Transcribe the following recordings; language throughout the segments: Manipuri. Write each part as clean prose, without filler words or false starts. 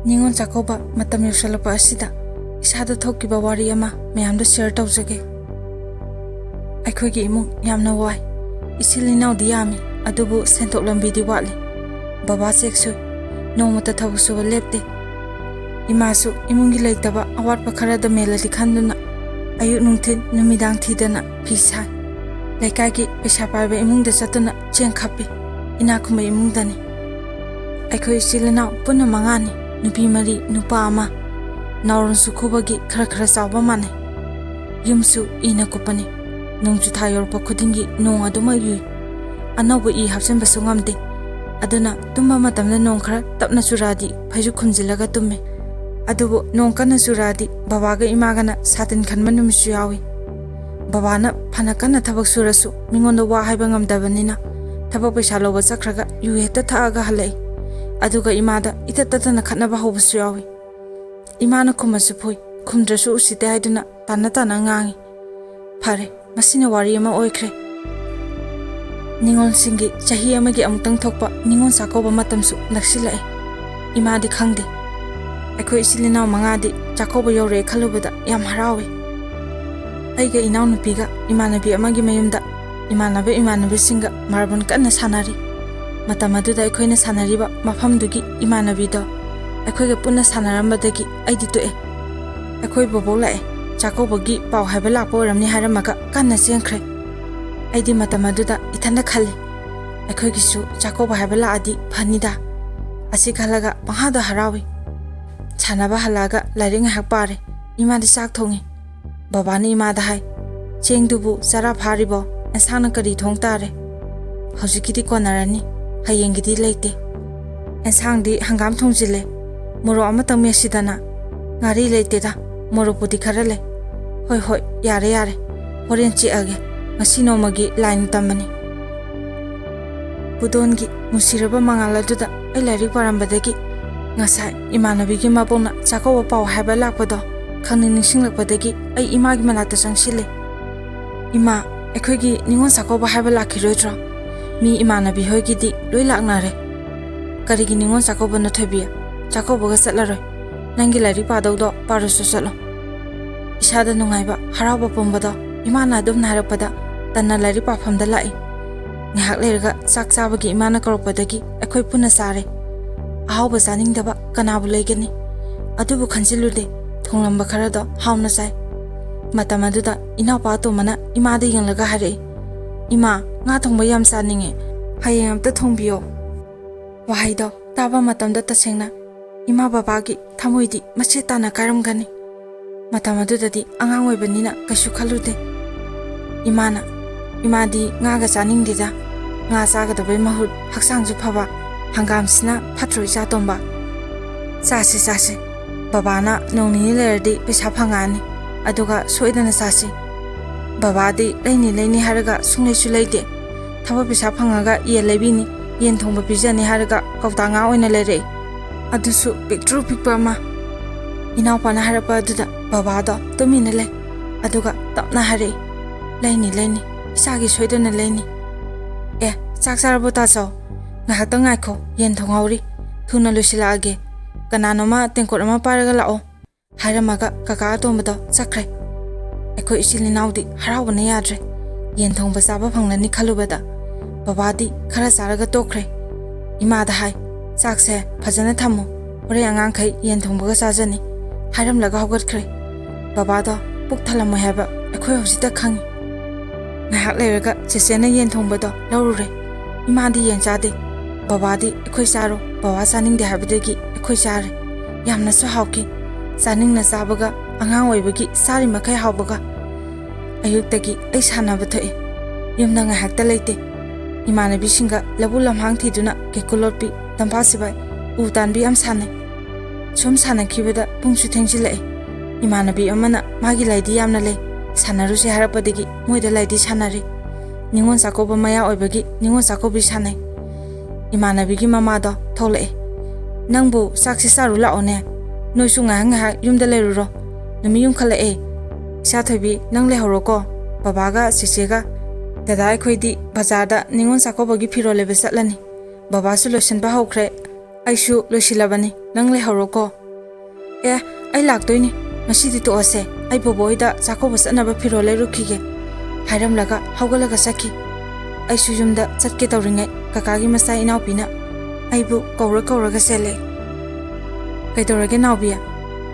Ningon Chakoba matam yausalapa asida isada thokiba wari ama mayamda share tawjage. Aikoigi imung yamna wai isilinaw di yami adubu sentok lambi di watli. Baba seksu nomata thabusu lepte. Imasu imungi leitaba awatpa kharada meladi khanduna ayu nungthin numidang thidana pisa. Lekagi pesa paiba imungda satuna cheng khapi inakuma imungdani. Aikoi isilinaw punna mangani nupi mari nupa ama nauron sukubagi khara sawba mane. Yumsu ina kupani nungju thayorpa khudingi nong aduma yui anawba I hapsen basu ngamde aduna tumba matamna nong khara tapna suradi phaiju khunjilaga tumme adubu nong kana suradi babaga imagana satin khanma numisu yawi babana phana kana thabak surasu mingonda wa haiba ngamdabanina thabak paisa loba chakhraga yu heta thaaga halai aduga imada itatatana khatnaba hobusu yawi imana khumasu phoi khumdrasu usite haiduna tana ngangi phare masina wari ama oikhre. Ningon singi chahi amagi amtang thokpa ningon sakoba matamsu naksilai imadi khangde akhoi isilinaw mangadi chakoba yore khalubada yam harawi aiga inaw nupiga imanabi amagi mayumda imanabi singa marbon kanna sanari matamaduda aikhoina sanariba mafamdugi imanabi do aikhoiga punna sanarambadagi aidi toe aikhoi bobo lae chakobogi paw haiba lakpo ramni haramaga kanna sengkhre aidi matamaduda ithanda khali aikhoigisu chakoba haiba laadi phanida asi khalaga panghada harawi chanaba halaga laring hakpare imadi sak thongi babani imada hai chengdubu sara pharibo ensana kari thongtare hojikidi konarani hayengidi leite ensangdi hangam thongjile moro amatang mesidana ngari leite da moro pudi kharale hoi yare horen chi age ngasi nomagi line tamani budongi musiraba mangala duda ai lari parambadagi ngasai imanabigi mabona chakoba paw haiba lakpado khangning ningsinglakpadagi ai imagi manata sangsile ima ekhoigi ningon sakoba haiba lakhiroidro mi imanabi hoigidi loi laknare karigi ningon sakoba na thabia chakoba ga satlaroi nangi lari padawdo parusu salo isada nungaiba haraba pombado imana adum narapada tanna lari pafamda lai ngahak lerga sak chabagi imana karopadagi ekhoi puna sare ahawba saningdaba kanabu leigani adubu khanjilude thonglamba kharado hauna sai matamaduda inapa to mana imada yanglaga hare ima nga thongba yam saninge hayeng amta thongbiyo wahaido taba matamda tasengna ima babagi thamoidi mache tana karamgani matamadudadi angang oibanina kasu khalude imadi nga ga saningdida nga sagadabai mahut haksangju phaba hangamsina phatro isa tomba sase babana nongni lerdi pesa phangani aduga soidana sase babadi leini haraga sunglei leide thaba pesa phangaga ye lebini yen thongba pijani haraga kautanga oina lere adusu picture pikpa ma inawpana harapa aduda babado tumina le aduga tapna hare leini isagi soidana leini saksarabo taso ngahata ngaikho yen thongawri thuna lusilaage kananoma tengkot ama paraga lao haramaga kaka tombado sakre ekho isilinaudi harawna yadre yen thongba saba phanglani khalubada babadi khara saraga tokre imada hai sakse phajana thamo ore angang khai yen thongbaga sajani haramlaga hogatkre babado puk thalamo haba ekho hosita khangi ngahak leraga chesena yen thongbado lawrure imadi yen chade babadi ekhoi saro bawa saningde habadagi ekhoi sare yamna so hawki saningna sabaga angang oibagi sari makai hawbaga ayuktagi ai sanaba thoe yumna ngahakta leite imanabi singa labu lamhang thiduna kekulorpi tampasibai utanbi am sane sum sanakhibada pungsu thengsilai imanabi amana magi laidi yamna le sanarusi harapadagi moida laidi sanare ningon sakoba maya oibagi ningon sakobi sanai imanabigi mamado thole nangbu saksi saru laone noisu nga yumda leruro numi yum khala isa thobi nang le horoko babaga sisega dada khoidi bazarda ningon sakobogi phiro lebe satlani baba su lotion ba hokre ꯑꯩꯁꯨ ꯂꯣꯏꯁꯤꯜꯂꯕꯅꯤ ꯅꯪ ꯂꯩꯍꯧꯔꯣꯀꯣ ꯑꯩ ꯂꯥꯛꯇꯣꯏꯅꯤ ꯉꯁꯤꯗꯤ ꯇꯣꯛꯑꯁꯦ ꯑꯩ ꯕꯣꯕꯣꯏꯗ ꯆꯥꯛꯀꯧꯕ ꯆꯠꯅꯕ ꯐꯤꯔꯣꯜ ꯂꯩꯔꯨꯈꯤꯒꯦ ꯍꯥꯏꯔꯝꯂꯒ ꯍꯧꯒꯠꯂꯒ ꯆꯠꯈꯤ ꯑꯩꯁꯨ ꯌꯨꯝꯗ ꯆꯠꯀꯦ ꯇꯧꯔꯤꯉꯩ ꯀꯀꯥꯒꯤ ꯃꯆꯥ ꯏꯅꯥꯎꯄꯤꯅ ꯑꯩꯕꯨ ꯀꯧꯔꯒ ꯆꯦꯜꯂꯦ ꯀꯩꯗꯧꯔꯒꯦ ꯅꯥꯎꯕꯤ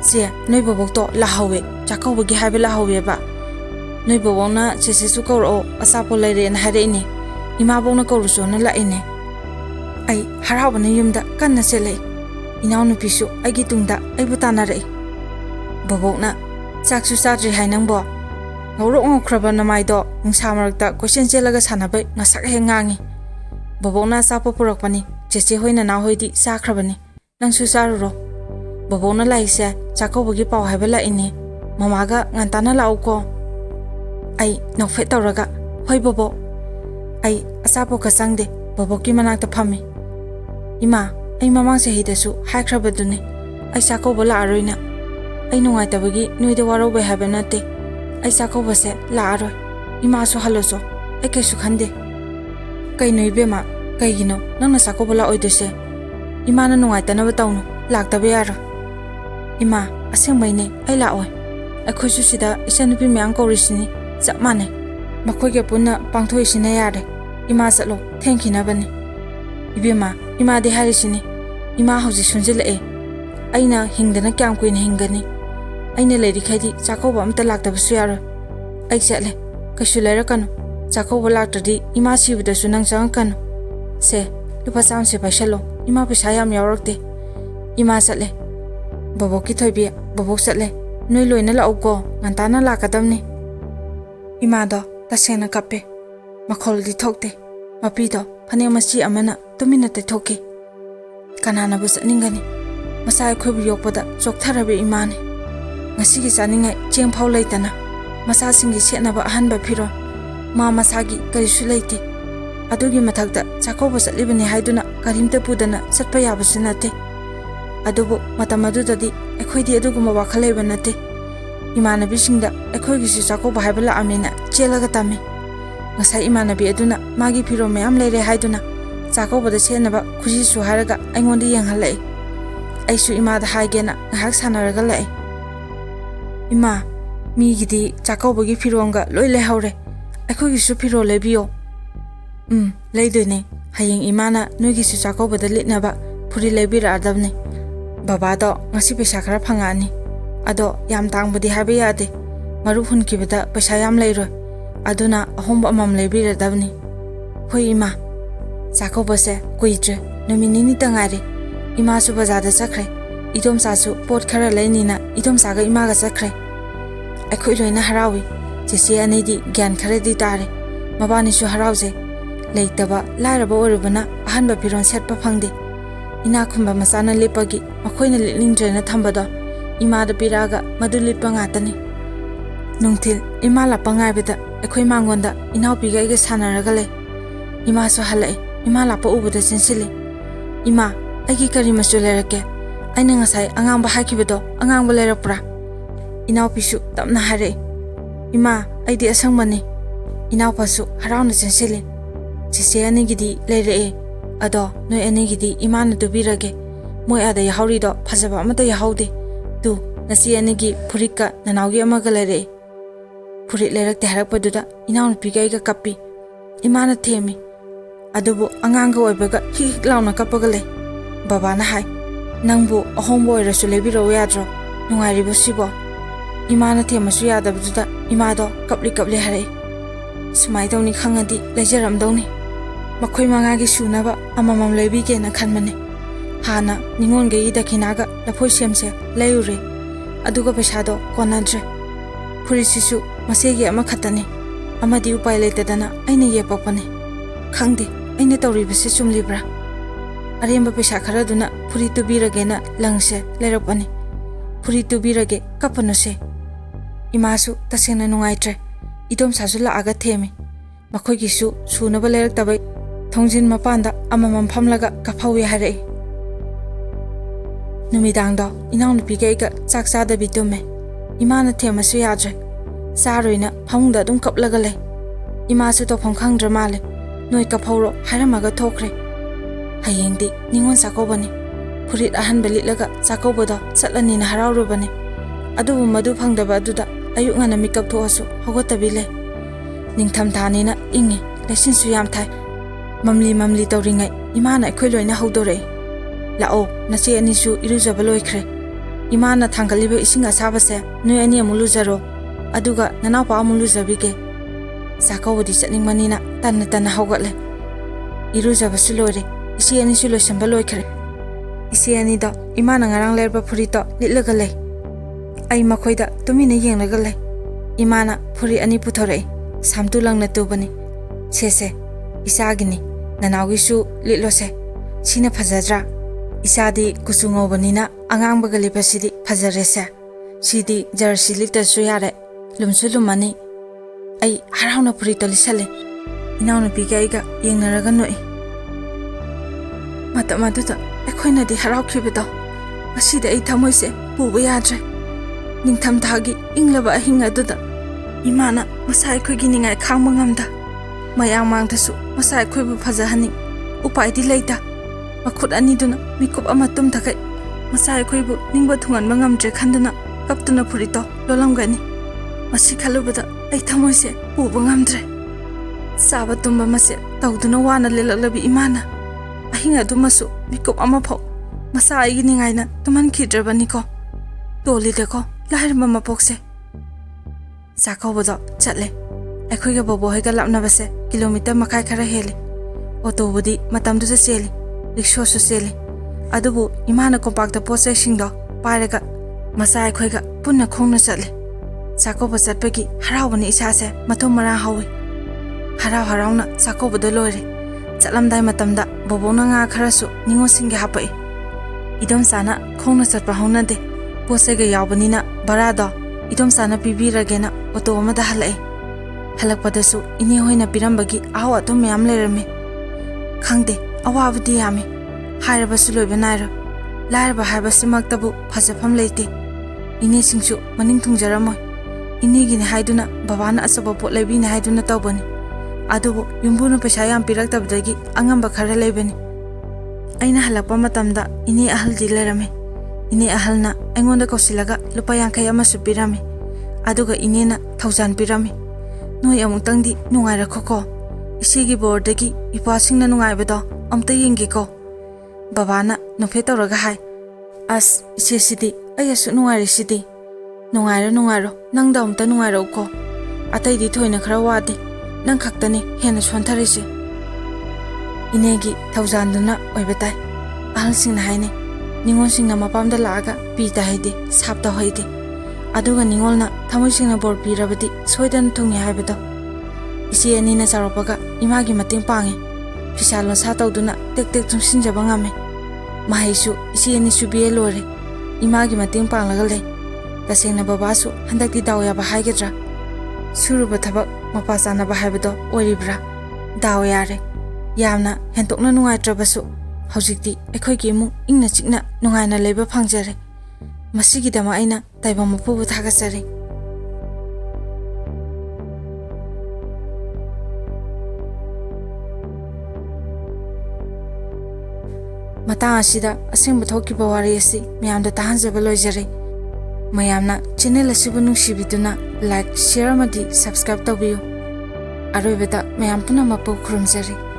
ꯆꯦ ꯅꯣꯏ ꯕꯣꯕꯣꯛꯇꯣ ꯂꯥꯛꯍꯧꯋꯦ ꯆꯥꯛꯀꯧꯕꯒꯤ ꯍꯥꯏꯕ ꯂꯥꯛꯍꯧꯋꯦꯕ ꯅꯣꯏ ꯕꯣꯕꯣꯛꯅ ꯆꯦꯆꯦꯁꯨ ꯀꯧꯔꯛꯑꯣ ꯑꯆꯥꯄꯣꯠ ꯂꯩꯔꯦꯅ ꯍꯥꯏꯔꯛꯏꯅꯦ ꯏꯃꯥꯕꯣꯛꯅ ꯀꯧꯔꯨꯆꯣꯅ ꯂꯥꯛꯏꯅꯦ ꯑꯩ ꯍꯔꯥꯎꯕꯅ ꯌꯨꯝꯗ ꯀꯟꯅ ꯆꯦꯜꯂꯛꯏ ꯏꯅꯥꯎꯅꯨꯄꯤꯁꯨ ꯑꯩꯒꯤ ꯇꯨꯡꯗ ꯑꯩꯕꯨ ꯇꯥꯟꯅꯔꯛꯏ ꯕꯣꯕꯣꯛꯅ ꯆꯥꯛꯁꯨ ꯆꯥꯗ꯭ꯔꯤ ꯍꯥꯏ ꯅꯪꯕꯣ ꯉꯧꯔꯣꯛ ꯉꯧꯈ꯭ꯔꯕ ꯅꯃꯥꯏꯗꯣ ꯅꯨꯡꯁꯥ ꯃꯔꯛꯇ ꯀꯣꯏꯆꯦꯜ ꯆꯦꯜꯂꯒ ꯁꯥꯟꯅꯕꯩ ꯉꯁꯛ ꯍꯦꯛ ꯉꯥꯡꯉꯤ ꯕꯣꯕꯣꯛꯅ ꯑꯆꯥꯄꯣꯠ ꯄꯨꯔꯛꯄꯅꯤ ꯆꯦꯆꯦ ꯍꯣꯏ ꯅꯅꯥꯎ ꯍꯣꯏꯗꯤ ꯆꯥꯈ꯭ꯔꯕꯅꯤ ꯅꯪꯁꯨ ꯆꯥꯔꯨꯔꯣ ꯕꯣꯕꯣꯛꯅ ꯂꯥꯛꯏꯁꯦ ꯆꯥꯛꯀꯧꯕꯒꯤ ꯄꯥꯎ ꯍꯥꯏꯕ ꯂꯥꯛꯏꯅꯦ ꯃꯃꯥꯒ ꯉꯟꯇꯥꯅ ꯂꯥꯛꯎꯀꯣ ꯑꯩ ꯅꯣꯛꯐꯦꯠ ꯇꯧꯔꯒ ꯍꯣꯏ ꯕꯣꯕꯣꯛ ꯑꯩ ꯑꯆꯥꯄꯣꯠꯀ ꯆꯪꯗꯦ ꯕꯣꯕꯣꯛꯀꯤ ꯃꯅꯥꯛꯇ ꯐꯝꯃꯤ ꯏꯃꯥ ꯑꯩ ꯃꯃꯥꯡ ꯆꯍꯤꯗꯁꯨ ꯍꯥꯏꯈ꯭ꯔꯕꯗꯨꯅꯤ ꯑꯩ ꯆꯥꯛꯀꯧꯕ ꯂꯥꯛꯑꯔꯣꯏꯅ ꯑꯩ ꯅꯨꯡꯉꯥꯏꯇꯕꯒꯤ ꯅꯣꯏꯗ ꯋꯥꯔꯧꯕꯩ ꯍꯥꯏꯕ ꯅꯠꯇꯦ ꯑꯩ ꯆꯥꯛꯀꯧꯕꯁꯦ ꯂꯥꯛꯑꯔꯣꯏ ꯏꯃꯥꯁꯨ ꯍꯜꯂꯨꯆꯣ ꯑꯩ ꯀꯩꯁꯨ ꯈꯟꯗꯦ ꯀꯩꯅꯣ ꯏꯕꯦꯝꯃ ꯀꯩꯒꯤꯅꯣ ꯅꯪꯅ ꯆꯥꯛꯀꯧꯕ ꯂꯥꯛꯑꯣꯏꯗꯣꯏꯁꯦ ꯏꯃꯥꯅ ꯅꯨꯡꯉꯥꯏꯇꯅꯕ ꯇꯧꯅꯨ ꯂꯥꯛꯇꯕ ꯌꯥꯔꯣꯏ ꯏꯃꯥ ꯑꯁꯦꯡꯕꯩꯅꯦ ꯑꯩ ꯂꯥꯛꯑꯣꯏ ꯑꯩꯈꯣꯏꯁꯨ ꯁꯤꯗ ꯏꯆꯟꯅꯨꯄꯤ ꯃꯌꯥꯝ ꯀꯧꯔꯤꯁꯤꯅꯤ ꯆꯞ ꯃꯥꯟꯅꯩ ꯃꯈꯣꯏꯒ ꯄꯨꯟꯅ ꯄꯥꯡꯊꯣꯛꯏꯁꯤꯅ ꯌꯥꯔꯦ ꯏꯃꯥ ꯆꯠꯂꯣ ꯊꯦꯡꯈꯤꯅꯕꯅꯤ ꯏꯕꯦꯝꯃ ꯏꯃꯥꯗꯤ ꯍꯥꯏꯔꯤꯁꯤꯅꯤ ꯏꯃꯥ ꯍꯧꯖꯤꯛ ꯁꯣꯟꯖꯤꯜꯂꯛꯑꯦ ꯑꯩꯅ ꯍꯤꯡꯗꯅ ꯀꯌꯥꯝ ꯀꯨꯏꯅ ꯍꯤꯡꯒꯅꯤ ꯑꯩꯅ ꯂꯩꯔꯤꯈꯩꯗꯤ ꯆꯥꯛꯀꯧꯕ ꯑꯝꯇ ꯂꯥꯛꯇꯕꯁꯨ ꯌꯥꯔꯣꯏ ꯑꯩ ꯆꯠꯂꯦ ꯀꯩꯁꯨ ꯂꯩꯔꯛꯀꯅꯨ ꯆꯥꯛꯀꯧꯕ ꯂꯥꯛꯇ꯭ꯔꯗꯤ ꯏꯃꯥ ꯁꯤꯕꯗꯁꯨ ꯅꯪ ꯆꯪꯉꯛꯀꯅꯨ ꯁꯦ ꯂꯨꯄꯥ ꯆꯥꯝꯃꯁꯦ ꯄꯥꯏꯁꯜꯂꯣ ꯏꯃꯥ ꯄꯩꯁꯥ ꯌꯥꯝ ꯌꯥꯎꯔꯛꯇꯦ ꯏꯃꯥ ꯆꯠꯂꯦ ꯕꯣꯕꯣꯛꯀꯤ ꯊꯣꯏꯕꯤ ꯕꯣꯕꯣꯛ ꯆꯠꯂꯦ ꯅꯣꯏ ꯂꯣꯏꯅ ꯂꯥꯛꯎꯀꯣ ꯉꯟꯇꯥꯅ ꯂꯥꯛꯀꯗꯕꯅꯤ ꯏꯃꯥꯗꯣ ꯇꯁꯦꯡꯅ ꯀꯞꯄꯦ ꯃꯈꯣꯜꯗꯤ ꯊꯣꯛꯇꯦ ꯃꯄꯤꯗꯣ ꯐꯅꯦꯛ ꯃꯆꯤ ꯑꯃꯅ ꯇꯨꯃꯤꯟꯅ ꯇꯩꯊꯣꯛꯈꯤ ꯀꯅꯥꯅꯕꯨ ꯆꯠꯅꯤꯡꯒꯅꯤ ꯃꯆꯥ ꯑꯩꯈꯣꯏꯕꯨ ꯌꯣꯛꯄꯗ ꯆꯣꯛꯊꯔꯕ ꯏꯃꯥꯅꯤ ꯉꯁꯤꯒꯤ ꯆꯥꯅꯤꯡꯉꯥꯏ ꯆꯦꯡ ꯐꯥꯎ ꯂꯩꯇꯅ ꯃꯆꯥꯁꯤꯡꯒꯤ ꯁꯦꯠꯅꯕ ꯑꯍꯟꯕ ꯐꯤꯔꯣꯜ ꯃꯥ ꯃꯁꯥꯒꯤ ꯀꯔꯤꯁꯨ ꯂꯩꯇꯦ ꯑꯗꯨꯒꯤ ꯃꯊꯛꯇ ꯆꯥꯛꯀꯧꯕ ꯆꯠꯂꯤꯕꯅꯤ ꯍꯥꯏꯗꯨꯅ ꯀꯔꯤꯝꯇ ꯄꯨꯗꯅ ꯆꯠꯄ ꯌꯥꯕꯁꯨ ꯅꯠꯇꯦ ꯑꯗꯨꯕꯨ ꯃꯇꯝ ꯑꯗꯨꯗꯗꯤ ꯑꯩꯈꯣꯏꯗꯤ ꯑꯗꯨꯒꯨꯝꯕ ꯋꯥꯈꯜ ꯂꯩꯕ ꯅꯠꯇꯦ ꯏꯃꯥꯟꯅꯕꯤꯁꯤꯡꯗ ꯑꯩꯈꯣꯏꯒꯤꯁꯨ ꯆꯥꯛꯀꯧꯕ ꯍꯥꯏꯕ ꯂꯥꯛꯑꯝꯃꯦꯅ ꯆꯦꯜꯂꯒ ꯇꯝꯃꯤ ꯉꯁꯥꯏ ꯏꯃꯥꯟꯅꯕꯤ ꯑꯗꯨꯅ ꯃꯥꯒꯤ ꯐꯤꯔꯣꯜ ꯃꯌꯥꯝ ꯂꯩꯔꯦ ꯍꯥꯏꯗꯨꯅ ꯆꯥꯛꯀꯧꯕꯗ ꯁꯦꯠꯅꯕ ꯈꯨꯖꯤꯁꯨ ꯍꯥꯏꯔꯒ ꯑꯩꯉꯣꯟꯗ ꯌꯦꯡꯍꯜꯂꯛꯏ ꯑꯩꯁꯨ ꯏꯃꯥꯗ ꯍꯥꯏꯒꯦꯅ ꯉꯥꯏꯍꯥꯛ ꯁꯥꯟꯅꯔꯒ ꯂꯥꯛꯏ ꯏꯃꯥ ꯃꯤꯒꯤꯗꯤ ꯆꯥꯛꯀꯧꯕꯒꯤ ꯐꯤꯔꯣꯜꯒ ꯂꯣꯏ ꯂꯩꯍꯧꯔꯦ ꯑꯩꯈꯣꯏꯒꯤꯁꯨ ꯐꯤꯔꯣꯜ ꯂꯩꯕꯤꯌꯣ ꯂꯩꯗꯣꯏꯅꯦ ꯍꯌꯦꯡ ꯏꯃꯥꯅ ꯅꯣꯏꯒꯤꯁꯨ ꯆꯥꯛꯀꯧꯕꯗ ꯂꯤꯠꯅꯕ ꯐꯨꯔꯤꯠ ꯂꯩꯕꯤꯔꯛꯑꯗꯕꯅꯤ ꯕꯕꯥꯗꯣ ꯉꯁꯤ ꯄꯩꯁా ꯈꯔ ꯐꯪꯉꯛꯑꯅꯤ ꯑꯗꯣ ꯌꯥꯝ ꯇꯥꯡꯕꯗꯤ ꯍꯥꯏꯕ ꯌꯥꯗꯦ ꯃꯔꯨꯞ ꯍꯨꯟꯈꯤꯕꯗ ꯄꯩꯁా ꯌꯥꯝ ꯂꯩꯔꯣꯏ ꯑꯗꯨꯅ ꯑꯍꯣꯡꯕ ꯑꯃꯃꯝ ꯂꯩꯕꯤꯔꯗꯕꯅꯤ ꯍꯣꯏ ꯏꯃꯥ ꯆꯥꯛꯀꯧꯕꯁꯦ ꯀꯨꯏꯗ꯭ꯔꯦ ꯅꯨꯃꯤꯠ ꯅꯤꯅꯤꯇ ꯉꯥꯏꯔꯦ ꯏꯃꯥꯁꯨ ꯕꯖꯥꯔꯗ ꯆꯠꯈ꯭ꯔꯦ ꯏꯗꯣꯝꯆꯥꯁꯨ ꯄꯣꯠ ꯈꯔ ꯂꯩꯅꯤꯅ ꯏꯗꯣꯝꯆꯥꯒ ꯏꯃꯥꯒ ꯆꯠꯈ꯭ꯔꯦ ꯑꯩꯈꯣꯏ ꯂꯣꯏꯅ ꯍꯔꯥꯎꯏ ꯆꯦꯆꯦ ꯑꯅꯤꯗꯤ ꯒ꯭ꯌꯥꯟ ꯈꯔꯗꯤ ꯇꯥꯔꯦ ꯃꯕꯥꯅꯤꯁꯨ ꯍꯔꯥꯎꯖꯩ ꯂꯩꯇꯕ ꯂꯥꯏꯔꯕ ꯑꯣꯏꯔꯨꯕꯅ ꯑꯍꯟꯕ ꯐꯤꯔꯣꯜ ꯁꯦꯠꯄ ꯐꯪꯗꯦ ꯏꯅꯥꯛ ꯈꯨꯟꯕ ꯃꯆꯥꯅ ꯂꯤꯠꯄꯒꯤ ꯃꯈꯣꯏꯅ ꯂꯤꯠꯅꯤꯡꯗ꯭ꯔꯦꯅ ꯊꯝꯕꯗꯣ ꯏꯃꯥꯗ ꯄꯤꯔꯛꯑꯒ ꯃꯗꯨ ꯂꯤꯠꯄ ꯉꯥꯛꯇꯅꯤ ꯅꯨꯡꯊꯤꯜ ꯏꯃꯥ ꯂꯥꯛꯄ ꯉꯥꯏꯕꯗ ꯑꯩꯈꯣꯏ ꯃꯥꯡꯒꯣꯟꯗ ꯏꯅꯥꯎꯄꯤꯒ ꯑꯩꯒ ꯁꯥꯟꯅꯔꯒ ꯂꯩ ꯏꯃꯥꯁꯨ ꯍꯜꯂꯛꯑꯦ ꯏꯃꯥ ꯂꯥꯛꯄ ꯎꯕꯗ ꯆꯦꯟꯁꯤꯜꯂꯤ ꯏꯃꯥ ꯑꯩꯒꯤ ꯀꯔꯤ ꯃꯆꯨ ꯂꯩꯔꯛꯀꯦ ꯑꯩꯅ ꯉꯁꯥꯏ ꯑꯉꯥꯡꯕ ꯍꯥꯏꯈꯤꯕꯗꯣ ꯑꯉꯥꯡꯕ ꯂꯩꯔꯛꯄ꯭ꯔꯥ ꯏꯅꯥꯎꯄꯤꯁꯨ ꯇꯞꯅ ꯍꯥꯏꯔꯛꯏ ꯏꯃꯥ ꯑꯩꯗꯤ ꯑꯁꯪꯕꯅꯤ ꯏꯅꯥꯎꯄꯥꯁꯨ ꯍꯔꯥꯎꯅ ꯆꯦꯟꯁꯤꯜꯂꯤ ꯆꯦꯆꯦ ꯑꯅꯤꯒꯤꯗꯤ ꯂꯩꯔꯛꯑꯦ ꯑꯗꯣ ꯅꯣꯏ ꯑꯅꯤꯒꯤꯗꯤ ꯏꯃꯥꯅ ꯇꯨꯕꯤꯔꯒꯦ ꯃꯣꯏ ꯑꯥꯗ ꯌꯥꯍꯧꯔꯤꯗꯣ ꯐꯖꯕ ꯑꯃꯠꯇ ꯌꯥꯍꯧꯗꯦ ꯇꯨ ꯅꯆꯦ ꯑꯅꯤꯒꯤ ꯐꯨꯔꯤꯠꯀ ꯅꯅꯥꯎꯒꯤ ꯑꯃꯒ ꯂꯩꯔꯛꯑꯦ ꯐꯨꯔꯤꯠ ꯂꯩꯔꯛꯇꯦ ꯍꯥꯏꯔꯛꯄꯗꯨꯗ ꯏꯅꯥꯎꯅꯨꯄꯤꯒ ꯑꯩꯒ ꯀꯞꯄꯤ ꯏꯃꯥꯅ ꯊꯦꯝꯃꯤ ꯑꯗꯨꯕꯨ ꯑꯉꯥꯡꯒ ꯑꯣꯏꯕꯒ ꯍꯤꯛ ꯍꯤꯛ ꯂꯥꯎꯅ ꯀꯞꯄꯒ ꯂꯩ ꯕꯕꯥꯅ ꯍꯥꯏ ꯅꯪꯕꯨ ꯑꯍꯣꯡꯕ ꯑꯣꯏꯔꯁꯨ ꯂꯩꯕꯤꯔꯛꯎ ꯌꯥꯗ꯭ꯔꯣ ꯅꯨꯡꯉꯥꯏꯔꯤꯕꯣ ꯁꯤꯕꯣ ꯏꯃꯥꯅ ꯊꯦꯝꯃꯁꯨ ꯌꯥꯗꯕꯗꯨꯗ ꯏꯃꯥꯗꯣ ꯀꯞꯂꯤ ꯍꯥꯏꯔꯛꯏ ꯁꯨꯃꯥꯏ ꯇꯧꯅꯤ ꯈꯪꯉꯗꯤ ꯂꯩꯖꯔꯝꯗꯧꯅꯤ ꯃꯈꯣꯏ ꯃꯉꯥꯒꯤ ꯁꯨꯅꯕ ꯑꯃꯃꯝ ꯂꯩꯕꯤꯒꯦꯅ ꯈꯟꯕꯅꯤ ꯍꯥꯟꯅ ꯅꯤꯉꯣꯟꯒꯩꯒꯤ ꯗꯈꯤꯅꯥꯒ ꯂꯐꯣꯏ ꯁꯦꯝꯁꯦ ꯂꯩꯔꯨꯔꯦ ꯑꯗꯨꯒ ꯄꯩꯁꯥꯗꯣ ꯀꯣꯟꯅꯗ꯭ꯔꯦ ꯐꯨꯔꯤꯠꯁꯤꯁꯨ ꯃꯆꯦꯒꯤ ꯑꯃꯈꯛꯇꯅꯤ ꯑꯃꯗꯤ ꯎꯄꯥꯏ ꯂꯩꯇꯗꯅ ꯑꯩꯅ ꯌꯦꯞꯄꯛꯄꯅꯤ ꯈꯪꯗꯦ ꯑꯩꯅ ꯇꯧꯔꯤꯕꯁꯤ ꯆꯨꯝꯂꯤꯕ꯭ꯔꯥ ꯑꯔꯦꯝꯕ ꯄꯩꯁꯥ ꯈꯔꯗꯨꯅ ꯐꯨꯔꯤꯠ ꯇꯨꯕꯤꯔꯒꯦꯅ ꯂꯪꯁꯦ ꯂꯩꯔꯛꯄꯅꯤ ꯐꯨꯔꯤꯠ ꯇꯨꯕꯤꯔꯒꯦ ꯀꯞꯄꯅꯨꯁꯦ ꯏꯃꯥꯁꯨ ꯇꯁꯦꯡꯅ ꯅꯨꯡꯉꯥꯏꯇ꯭ꯔꯦ ꯏꯗꯣꯝꯆꯥꯁꯨ ꯂꯥꯛꯑꯒ ꯊꯦꯝꯃꯤ ꯃꯈꯣꯏꯒꯤꯁꯨ ꯁꯨꯅꯕ ꯂꯩꯔꯛꯇꯕꯩ ꯊꯣꯡꯖꯤꯟ ꯃꯄꯥꯟꯗ ꯑꯃꯃꯝ ꯐꯝꯂꯒ ꯀꯞꯍꯧꯏ ꯍꯥꯏꯔꯛꯏ ꯅꯨꯃꯤꯗꯥꯡꯗꯣ ꯏꯅꯥꯎꯅꯨꯄꯤꯒ ꯑꯩꯒ ꯆꯥꯛ ꯆꯥꯗꯕꯤ ꯇꯨꯝꯃꯦ ꯏꯃꯥꯅ ꯊꯦꯝꯃꯁꯨ ꯌꯥꯗ꯭ꯔꯦ ꯆꯥꯔꯣꯏꯅ ꯐꯃꯨꯡꯗ ꯑꯗꯨꯝ ꯀꯞꯂꯒ ꯂꯩ ꯏꯃꯥꯁꯨ ꯇꯧꯐꯝ ꯈꯪꯗ꯭ꯔ ꯃꯥꯜꯂꯦ ꯅꯣꯏ ꯀꯞꯍꯧꯔꯣ ꯍꯥꯏꯔꯝꯃꯒ ꯊꯣꯛꯈ꯭ꯔꯦ ꯍꯌꯦꯡꯗꯤ ꯅꯤꯉꯣꯜ ꯆꯥꯛꯀꯧꯕꯅꯤ furit ahanba litlaga chakobado chatlanina haraurubani adubu madu phangdaba aduda ayuk ngana mikap thoasu hogotabi le ningtham thanina ingi lesin su yam thai mamli tawringai imana akhoi loina hodore lao nache ani su irujaba loikhre imana thangaliba isinga sabase noi ani amulu zaro aduga nanapa amulu zabige sakawdi chatningmanina tan hogatle irujaba su lore isi ani su loisamba loikhre isi ani da imana ngarang lerba phurito litlaga le ai makhoida tumina yenglaga le imana phuri ani puthore samtu langna tubani sese isagini nanawisu litlose sina phajadra isadi kusungobonina angangbaga lipasidi phajarese sidi jersey litasu yare lumsulumani ai harauna phuri tolisale inauna bigaiga yengnaraga noi matamaduta ekhoina di haraukhibedo asida ai thamoise puba yadre ningtham thagi inglaba ahinga duda imana masai khogi ningai khangba ngamda mayang mangthasu masai khoibu phajahani upaidi leita makhut ani duna mikup ama tum thakai masai khoibu ningba thungan mangamtre khanduna kaptuna phurito lolamgani masi khalubada ai thamoise puba ngamdre saba tumba mase tawduna wana lelalabi imana ahinga dumasu mikup ama pho masai gi ningaina tuman khidrabani ko toli deko lahir mama pokse sakawbodo chatle ekhoiga bobo hega lapna base kilometer makai khara hele auto budi matam du cheli rickshaw so cheli adubu imana compacta pose singdo pairaga masa ekhoiga punna khongna chatle sakawbo chatpagi harawani isase mathom mara hawi harawna sakawbodo loire chatlamdai matamda bobona nga kharasu ningo singe hapai idom sana khongna chatpa haunade pose ga yawbanina barada idom sana pibiragena auto amada halai halakpadasu ini hoina pirambagi aho atom yam lerame khangde awabdi yami hairabasu loiba naira lairba haibasimaktabu phajafam leite ini singsu maning thungjaramoi ini gine haiduna babana asaba pot leibina haiduna tawbani adubu yumbunu pesa yam piraktabdagi angamba khara leibani aina halakpa matamda ini ahaldi lerame ini ahalna engonda kosilaga lupa yankai amasu pirame aduga inena 1000 pirame noi amutangdi nungai rakhoko isigi bordagi ipasingna nungai bado amta yengi ko babana nuphe tawraga hai as ise sidi ayasu nungai risidi nungai ro nangda amta nungai ro ko atai di thoina khara wadi nang khaktani hena sontharisi inegi 1000 duna oibatai ahalsingna haine ningon singna mapamda laga pita haidi sapta hoidi aduga ningolna thamoisingna bor pirabadi soidan thungi haibado isi anina charopaga imagi mating pangi fisalo sa tawduna tek chungsinjaba ngame mahaisu isi ani subiye lore imagi mating panglaga le tasengna babasu handakti dawya ba haigedra suruba thabak mapasana ba haibado oribra dawyare yamna hentokna nungai trabasu hojikti ekhoigi mu ingna chikna nungaina leba phangjare masigi dama aina taiba mapubu thagasari matang asida asengba thokiba wari asi mayamda tahanjaba loijare mayamna channel asibu nungsibiduna like share amadi subscribe tabiyo aroibeda mayam puna mapu khurumjari